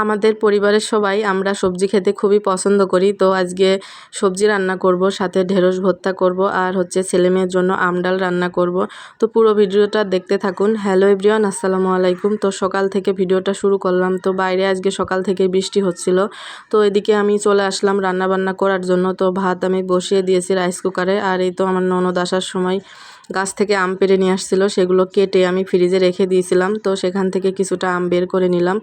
আমাদের পরিবারের সবাই আমরা সবজি খেতে খুবই পছন্দ করি। তো আজকে সবজি রান্না করব, সাথে ঢেঁড়স ভর্তা করব, আর হচ্ছে ছেলেমেয়ের জন্য আমডাল রান্না করব। তো পুরো ভিডিওটা দেখতে থাকুন। হ্যালো এভরিওয়ান, আসসালামু আলাইকুম। তো সকাল থেকে ভিডিওটা শুরু করলাম। তো বাইরে আজকে সকাল থেকে বৃষ্টি হচ্ছিল। তো এদিকে আমি চলে আসলাম রান্না বান্না করার জন্য। তো ভাত আমি বসিয়ে দিয়েছি রাইস কুকারে। আর এই তো আমার ননদ আসার সময় গাছ থেকে আম পেড়ে নিয়ে আসছিল, সেগুলো কেটে আমি ফ্রিজে রেখে দিয়েছিলাম। তো সেখান থেকে কিছুটা আম বের করে নিলাম।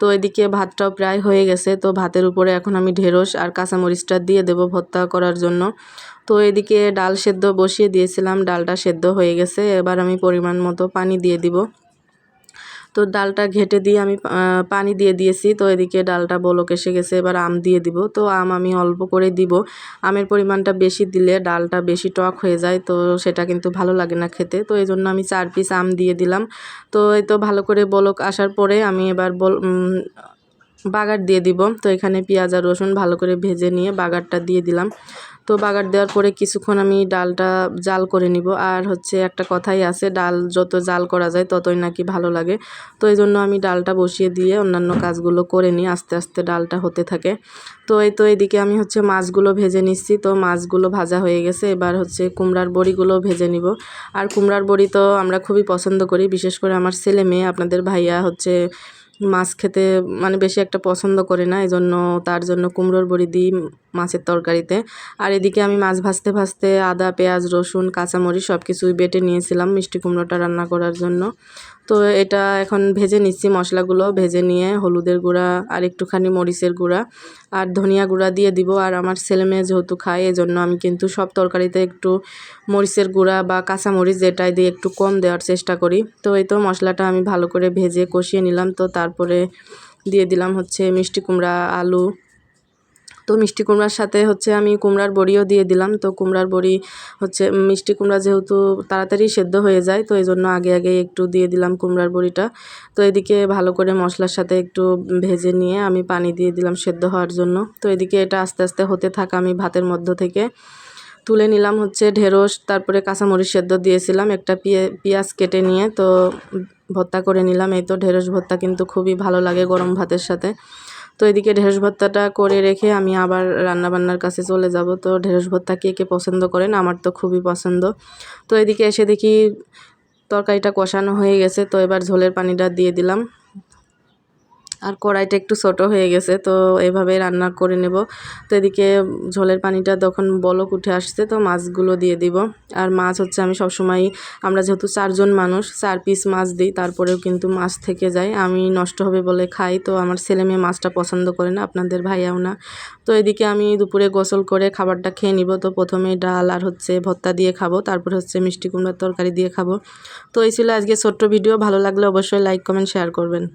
তো এদিকে ভাতটাও প্রায় হয়ে গেছে। তো ভাতের উপরে এখন আমি ঢেঁড়স আর কাঁচামরিচটা দিয়ে দেবো ভর্তা করার জন্য। তো এদিকে ডাল সেদ্ধ বসিয়ে দিয়েছিলাম, ডালটা সেদ্ধ হয়ে গেছে। এবার আমি পরিমাণ মতো পানি দিয়ে দিব। তো ডালটা ঘেটে দিয়ে আমি পানি দিয়ে দিয়েছি। তো এদিকে ডালটা বলক এসে গেছে, এবার আম দিয়ে দিব। তো আম আমি অল্প করে দিব। আমের পরিমাণটা বেশি দিলে ডালটা বেশি টক হয়ে যায়, তো সেটা কিন্তু ভালো লাগে না খেতে। তো এই জন্য আমি 4 পিস আম দিয়ে দিলাম। তো এই তো ভালো করে বলক আসার পরে আমি এবার বাগার দিয়ে দিব। তো এখানে পেঁয়াজ আর রসুন ভালো করে ভেজে নিয়ে বাগারটা দিয়ে দিলাম। তো বাগার দেওয়ার পরে কিছুক্ষণ আমি ডালটা জাল করে নিব। আর হচ্ছে একটা কথাই আছে, ডাল যত জাল করা যায় ততই নাকি ভালো লাগে। তো এই জন্য আমি ডালটা বসিয়ে দিয়ে অন্যান্য কাজগুলো করে নিই, আস্তে আস্তে ডালটা হতে থাকে। তো এই তো এদিকে আমি হচ্ছে মাছগুলো ভেজে নিচ্ছি। তো মাছগুলো ভাজা হয়ে গেছে, এবার হচ্ছে কুমড়ার বড়িগুলো ভেজে নিব। আর কুমড়ার বড়ি তো আমরা খুবই পছন্দ করি, বিশেষ করে আমার ছেলে মেয়ে। আপনাদের ভাইয়া হচ্ছে মাছ খেতে মানে বেশি একটা পছন্দ করে না, এজন্য তার জন্য কুমড়োর বড়ি দিই মাছের তরকারিতে। আর এদিকে আমি মাছ ভাজতে ভাজতে আদা পেঁয়াজ রসুন কাঁচামরিচ সব কিছুই বেটে নিয়েছিলাম মিষ্টি কুমড়োটা রান্না করার জন্য। তো এটা এখন ভেজে নিচ্ছি, মশলাগুলো ভেজে নিয়ে হলুদের গুঁড়া আর একটুখানি মরিচের গুঁড়া আর ধনিয়া গুঁড়া দিয়ে দিব। আর আমার ছেলে মেয়ে যেহেতু খায়, এজন্য আমি কিন্তু সব তরকারিতে একটু মরিচের গুঁড়া বা কাঁচামরিচ যেটাই দিয়ে একটু কম দেওয়ার চেষ্টা করি। তো এই তো মশলাটা আমি ভালো করে ভেজে কষিয়ে নিলাম। তো তারপরে দিয়ে দিলাম হচ্ছে মিষ্টি কুমড়া আলু। তো মিষ্টি কুমড়ার সাথে হচ্ছে আমি কুমড়ার বড়িও দিয়ে দিলাম। তো কুমড়ার বড়ি হচ্ছে মিষ্টি কুমড়া যেহেতু তাড়াতাড়ি সেদ্ধ হয়ে যায়, তো এই জন্য আগে আগে একটু দিয়ে দিলাম কুমড়ার বড়িটা। তো এদিকে ভালো করে মশলার সাথে একটু ভেজে নিয়ে আমি পানি দিয়ে দিলাম সেদ্ধ হওয়ার জন্য। তো এদিকে এটা আস্তে আস্তে হতে থাকা আমি ভাতের মধ্য থেকে তুলে নিলাম হচ্ছে ঢেঁড়স, তারপরে কাঁচামরিচ সেদ্ধ দিয়েছিলাম, একটা পেঁয়াজ কেটে নিয়ে তো ভর্তা করে নিলাম। এই তো ঢেঁড়স ভর্তা কিন্তু খুবই ভালো লাগে গরম ভাতের সাথে। তো এদিকে ঢেঁড়স ভর্তাটা করে রেখে আমি আবার রান্নাবান্নার কাছে চলে যাব। তো ঢেঁড়স ভর্তা কে কে পছন্দ করেন, আমার তো খুবই পছন্দ। তো এদিকে এসে দেখি তরকারিটা কষানো হয়ে গেছে। তো এবার ঝোলের পানিটা দিয়ে দিলাম। আর কড়াইটা একটু ছোটো হয়ে গেছে, তো এভাবে রান্না করে নেব। তো এদিকে ঝোলের পানিটা যখন বলক উঠে আসছে, তো মাছগুলো দিয়ে দিব। আর মাছ হচ্ছে আমি সবসময়, আমরা যেহেতু 4 জন মানুষ 4 পিস মাছ দিই, তারপরেও কিন্তু মাছ থেকে যায়, আমি নষ্ট হবে বলে খাই। তো আমার ছেলে মেয়ে মাছটা পছন্দ করে না, আপনাদের ভাইয়াও না। তো এদিকে আমি দুপুরে গোসল করে খাবারটা খেয়ে নিব। তো প্রথমে ডাল আর হচ্ছে ভর্তা দিয়ে খাবো, তারপরে হচ্ছে মিষ্টি কুমড়ার তরকারি দিয়ে খাবো। তো এই ছিল আজকে ছোট্ট ভিডিও। ভালো লাগলে অবশ্যই লাইক কমেন্ট শেয়ার করবেন।